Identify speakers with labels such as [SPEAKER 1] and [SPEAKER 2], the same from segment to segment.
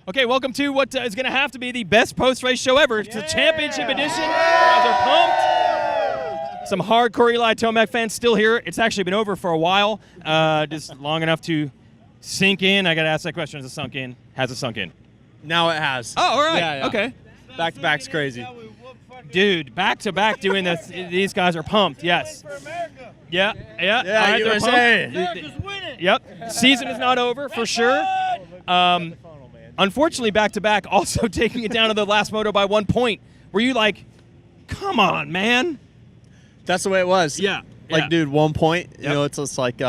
[SPEAKER 1] Okay, welcome to what is going to have to be the best post-race show ever. It's the championship edition. You guys are pumped. Some hardcore Eli Tomac fans still here. It's actually been over for a while, just long enough to sink in. I got to ask that question. Has it sunk in? Has it sunk in?
[SPEAKER 2] Now it has.
[SPEAKER 1] Oh, all right.
[SPEAKER 2] Yeah.
[SPEAKER 1] Okay.
[SPEAKER 2] Back-to-back's crazy.
[SPEAKER 1] Dude, back-to-back doing this. These guys are pumped, yes. Yeah. All right,
[SPEAKER 2] USA.
[SPEAKER 1] America's winning. Yep. Season is not over, for sure. Unfortunately, back-to-back, also taking it down to the last moto by 1 point. Were you like, come on, man?
[SPEAKER 2] That's the way it was.
[SPEAKER 1] Yeah.
[SPEAKER 2] Like, dude, 1 point.
[SPEAKER 1] Yep.
[SPEAKER 2] You know, it's just like,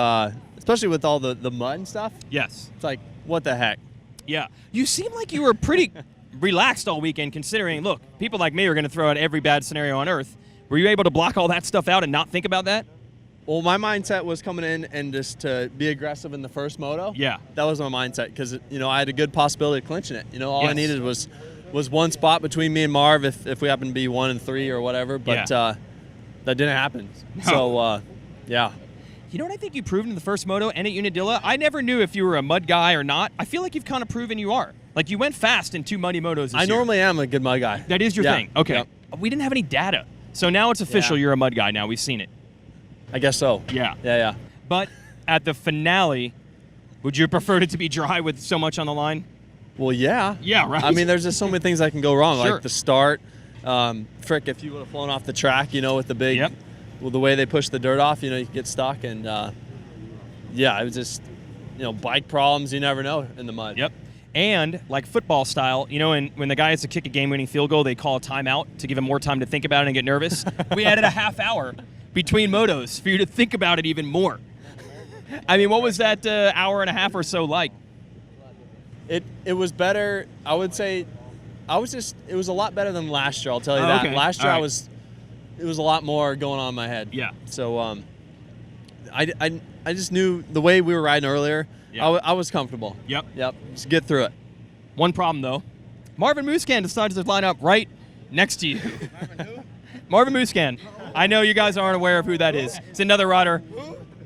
[SPEAKER 2] especially with all the mud and stuff.
[SPEAKER 1] Yes.
[SPEAKER 2] It's like, what the heck?
[SPEAKER 1] Yeah. You seem like you were pretty relaxed all weekend, considering, look, people like me are going to throw out every bad scenario on earth. Were you able to block all that stuff out and not think about that?
[SPEAKER 2] Well, my mindset was coming in and just to be aggressive in the first moto.
[SPEAKER 1] Yeah.
[SPEAKER 2] That was my mindset because, you know, I had a good possibility of clinching it. You know, all I
[SPEAKER 1] Yes.
[SPEAKER 2] needed was one spot between me and Marv if we happened to be 1 and 3 or whatever. But that didn't happen.
[SPEAKER 1] No.
[SPEAKER 2] So, yeah.
[SPEAKER 1] You know what I think you proved in the first moto and at Unadilla? I never knew if you were a mud guy or not. I feel like you've kind of proven you are. Like, you went fast in 2 muddy motos this year.
[SPEAKER 2] I normally am a good mud guy.
[SPEAKER 1] That is your thing. Okay.
[SPEAKER 2] Yep.
[SPEAKER 1] We didn't have any data. So now it's official.
[SPEAKER 2] Yeah.
[SPEAKER 1] You're a mud guy now. We've seen it.
[SPEAKER 2] I guess so.
[SPEAKER 1] Yeah.
[SPEAKER 2] Yeah.
[SPEAKER 1] But at the finale, would you have preferred it to be dry with so much on the line?
[SPEAKER 2] Well, yeah.
[SPEAKER 1] Yeah, right.
[SPEAKER 2] I mean, there's just so many things that can go wrong,
[SPEAKER 1] Sure.
[SPEAKER 2] like the start. Frick, if you would have flown off the track, you know, with the big,
[SPEAKER 1] Yep.
[SPEAKER 2] well, the way they push the dirt off, you know, you get stuck. And, yeah, it was just, you know, bike problems. You never know in the mud.
[SPEAKER 1] Yep. And like football style, you know, when the guy has to kick a game-winning field goal, they call a timeout to give him more time to think about it and get nervous. We added a half hour between motos for you to think about it even more. I mean, what was that hour and a half or so like?
[SPEAKER 2] It was better. I would say, it was a lot better than last year. I'll tell you that.
[SPEAKER 1] Okay.
[SPEAKER 2] Last year
[SPEAKER 1] All right.
[SPEAKER 2] it was a lot more going on in my head.
[SPEAKER 1] Yeah.
[SPEAKER 2] So I just knew the way we were riding earlier.
[SPEAKER 1] Yeah.
[SPEAKER 2] I was comfortable.
[SPEAKER 1] Yep.
[SPEAKER 2] Just get through it.
[SPEAKER 1] One problem, though. Marvin Muscan decided to line up right next to you. Marvin Muscan. I know you guys aren't aware of who that is. It's another rider.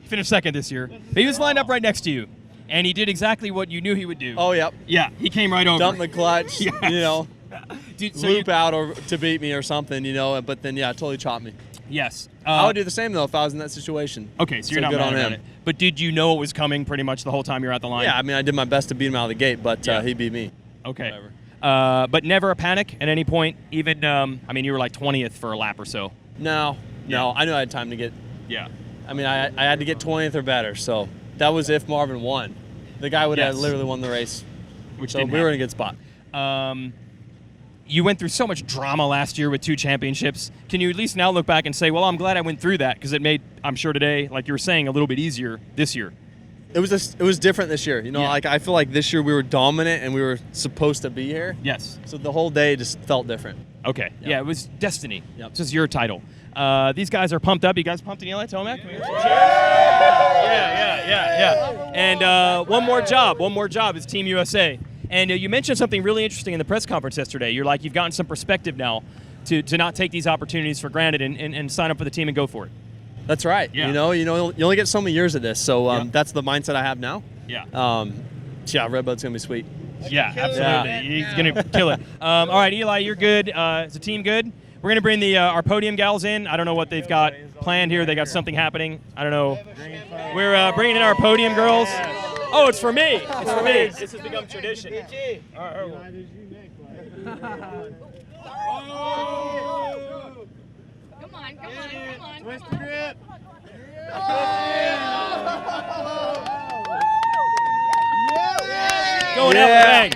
[SPEAKER 1] He finished second this year. But he was lined up right next to you. And he did exactly what you knew he would do.
[SPEAKER 2] Oh, yep.
[SPEAKER 1] Yeah, he came right over.
[SPEAKER 2] Dump the clutch,
[SPEAKER 1] Yes.
[SPEAKER 2] you know,
[SPEAKER 1] Dude, so
[SPEAKER 2] loop out or to beat me or something, you know, but then, yeah, totally chopped me.
[SPEAKER 1] Yes.
[SPEAKER 2] I would do the same, though, if I was in that situation.
[SPEAKER 1] Okay, so you're not
[SPEAKER 2] good
[SPEAKER 1] mad
[SPEAKER 2] on
[SPEAKER 1] about
[SPEAKER 2] him.
[SPEAKER 1] it. But did you know it was coming pretty much the whole time you're at the line?
[SPEAKER 2] Yeah, I mean, I did my best to beat him out of the gate, but
[SPEAKER 1] Yeah.
[SPEAKER 2] he beat me.
[SPEAKER 1] Okay.
[SPEAKER 2] Whatever.
[SPEAKER 1] But never a panic at any point? Even, I mean, you were like 20th for a lap or so.
[SPEAKER 2] No, I knew I had time to get,
[SPEAKER 1] Yeah.
[SPEAKER 2] I mean, I had to get 20th or better, so that was if Marvin won. The guy would have
[SPEAKER 1] Yes.
[SPEAKER 2] literally won the race.
[SPEAKER 1] Which
[SPEAKER 2] So
[SPEAKER 1] didn't
[SPEAKER 2] we were in
[SPEAKER 1] happen.
[SPEAKER 2] a good spot.
[SPEAKER 1] You went through so much drama last year with 2 championships. Can you at least now look back and say, well, I'm glad I went through that because it made, I'm sure today, like you were saying, a little bit easier this year?
[SPEAKER 2] It was different this year. You know,
[SPEAKER 1] Yeah.
[SPEAKER 2] like I feel like this year we were dominant and we were supposed to be here.
[SPEAKER 1] Yes.
[SPEAKER 2] So the whole day just felt different.
[SPEAKER 1] Okay.
[SPEAKER 2] Yep.
[SPEAKER 1] Yeah, it was destiny.
[SPEAKER 2] Yep.
[SPEAKER 1] This is your title. These guys are pumped up. You guys pumped in Eli Tomac? Yeah. And one more job is Team USA. And you mentioned something really interesting in the press conference yesterday. You're like, you've gotten some perspective now to not take these opportunities for granted and sign up for the team and go for it.
[SPEAKER 2] That's right.
[SPEAKER 1] Yeah.
[SPEAKER 2] You know, you only get so many years of this, so
[SPEAKER 1] Yeah.
[SPEAKER 2] that's the mindset I have now.
[SPEAKER 1] Yeah.
[SPEAKER 2] Yeah, Redbud's gonna be sweet.
[SPEAKER 1] Yeah, absolutely. He's going to kill it. All right, Eli, you're good. Is the team good? We're going to bring the our podium gals in. I don't know what they've got planned here. They got something happening. I don't know. We're bringing in our podium girls. Oh, it's for me. It's for me. This has become tradition. All right.
[SPEAKER 3] Come on.
[SPEAKER 4] Twist the grip.
[SPEAKER 1] Going out the bang.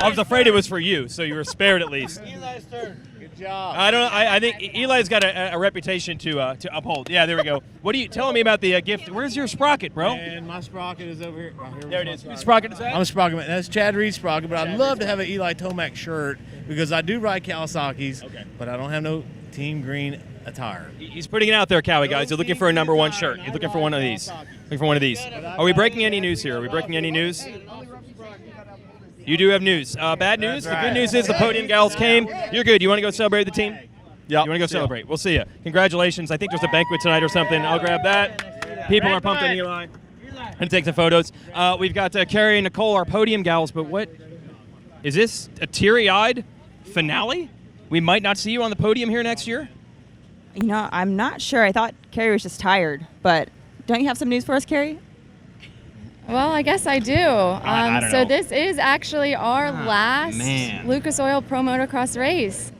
[SPEAKER 1] I was afraid it was for you, so you were spared at least.
[SPEAKER 4] Eli's turn. Good job.
[SPEAKER 1] I think Eli's got a reputation to uphold. Yeah, there we go. What are you telling me about the gift? Where's your sprocket, bro?
[SPEAKER 4] And my sprocket is over here. Right here
[SPEAKER 1] There it
[SPEAKER 4] with
[SPEAKER 1] is.
[SPEAKER 4] my
[SPEAKER 1] Whose sprocket is that?
[SPEAKER 4] I'm a sprocket man. That's Chad Reed's sprocket, but I'd love to have an Eli Tomac shirt because I do ride Kawasaki's,
[SPEAKER 1] Okay.
[SPEAKER 4] but I don't have no team green attire.
[SPEAKER 1] He's putting it out there, Cowie, guys. You're looking for a number 1 shirt. You're looking for one of these. Looking for one of these. Are we breaking any news here? Are we breaking any news? You do have news. Bad news? The good news is the podium gals came. You're good. You want to go celebrate with the team?
[SPEAKER 2] Yeah.
[SPEAKER 1] You want to go celebrate? We'll see you. Congratulations. I think there's a banquet tonight or something. I'll grab that. People are pumped on Eli. And take some photos. We've got Carrie and Nicole, our podium gals, but what Is this a teary-eyed finale? We might not see you on the podium here next year?
[SPEAKER 5] You know, I'm not sure. I thought Carrie was just tired, but don't you have some news for us, Carrie?
[SPEAKER 3] Well, I guess I do.
[SPEAKER 1] I don't
[SPEAKER 3] so
[SPEAKER 1] know.
[SPEAKER 3] this is actually our last Lucas Oil Pro Motocross race.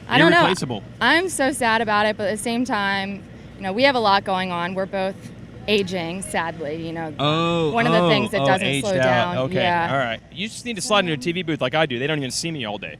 [SPEAKER 3] I don't know.
[SPEAKER 1] Irreplaceable.
[SPEAKER 3] I'm so sad about it, but at the same time, you know, we have a lot going on. We're both aging, sadly. You know, one of the things that doesn't
[SPEAKER 1] aged
[SPEAKER 3] slow
[SPEAKER 1] out.
[SPEAKER 3] down.
[SPEAKER 1] Okay,
[SPEAKER 3] Yeah.
[SPEAKER 1] all right. You just need to slide into a TV booth like I do. They don't even see me all day.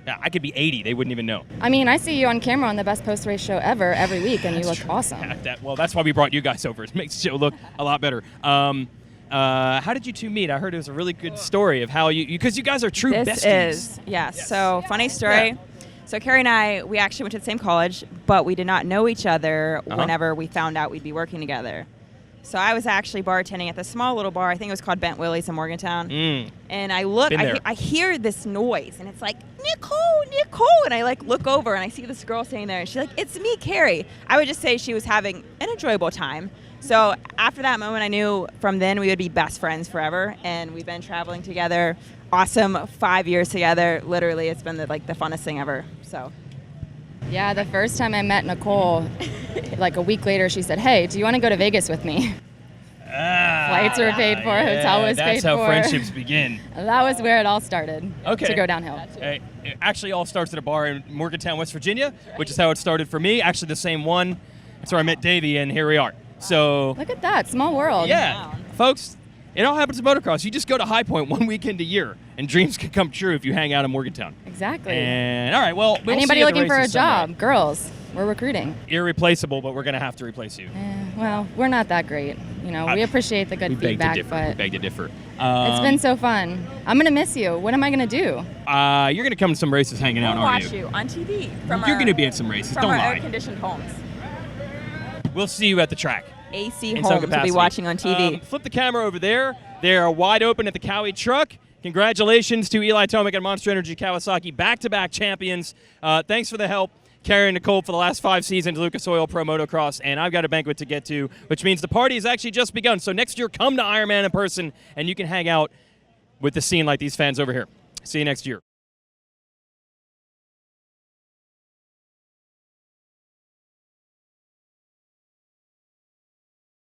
[SPEAKER 1] Yeah, I could be 80. They wouldn't even know.
[SPEAKER 3] I mean, I see you on camera on the best post-race show ever every week, and you look awesome.
[SPEAKER 1] Well, that's why we brought you guys over. It makes the show look a lot better. How did you two meet? I heard it was a really good story of how because you guys are true besties.
[SPEAKER 5] This is, yes. So, funny story.
[SPEAKER 1] Yeah.
[SPEAKER 5] So, Carrie and I, we actually went to the same college, but we did not know each other whenever we found out we'd be working together. So, I was actually bartending at this small little bar. I think it was called Bent Willie's in Morgantown. And I look, I hear this noise, and it's like, Nicole. And I look over, and I see this girl sitting there, and she's like, it's me, Carrie. I would just say she was having an enjoyable time. So after that moment, I knew from then we would be best friends forever, and we've been traveling together. Awesome 5 years together. Literally, it's been the funnest thing ever. So.
[SPEAKER 3] Yeah, the first time I met Nicole, like a week later, she said, "Hey, do you want to go to Vegas with me?" Flights were paid for, hotel was paid for.
[SPEAKER 1] That's how friendships begin.
[SPEAKER 3] That was where it all started.
[SPEAKER 1] Okay.
[SPEAKER 3] To go downhill.
[SPEAKER 1] It actually all starts at a bar in Morgantown, West Virginia, which is how it started for me. Actually, the same one. That's where I met Davey, and here we are. So
[SPEAKER 3] look at that, small world.
[SPEAKER 1] Yeah, folks, it all happens in motocross. You just go to High Point one weekend a year, and dreams can come true if you hang out in Morgantown.
[SPEAKER 3] Exactly.
[SPEAKER 1] And all right, well, we'll
[SPEAKER 3] anybody
[SPEAKER 1] see you at the
[SPEAKER 3] looking for a
[SPEAKER 1] races
[SPEAKER 3] job,
[SPEAKER 1] someday.
[SPEAKER 3] Girls, we're recruiting.
[SPEAKER 1] Irreplaceable, but we're gonna have to replace you.
[SPEAKER 3] Well, we're not that great. You know, we appreciate the good feedback, but
[SPEAKER 1] we beg to differ.
[SPEAKER 3] It's been so fun. I'm gonna miss you. What am I gonna do?
[SPEAKER 1] You're gonna come to some races hanging out,
[SPEAKER 5] We'll
[SPEAKER 1] aren't
[SPEAKER 5] watch
[SPEAKER 1] you?
[SPEAKER 5] you on TV.
[SPEAKER 1] You're gonna be at some races.
[SPEAKER 5] From
[SPEAKER 1] Don't
[SPEAKER 5] our
[SPEAKER 1] lie.
[SPEAKER 5] air-conditioned homes.
[SPEAKER 1] We'll see you at the track.
[SPEAKER 5] AC
[SPEAKER 1] in some
[SPEAKER 5] homes will
[SPEAKER 1] capacity.
[SPEAKER 5] be watching on TV.
[SPEAKER 1] Flip the camera over there. They are wide open at the Cowie truck. Congratulations to Eli Tomac and Monster Energy Kawasaki, back-to-back champions. Thanks for the help, Carrie and Nicole, for the last 5 seasons, Lucas Oil Pro Motocross, and I've got a banquet to get to, which means the party has actually just begun. So next year, come to Ironman in person, and you can hang out with the scene like these fans over here. See you next year.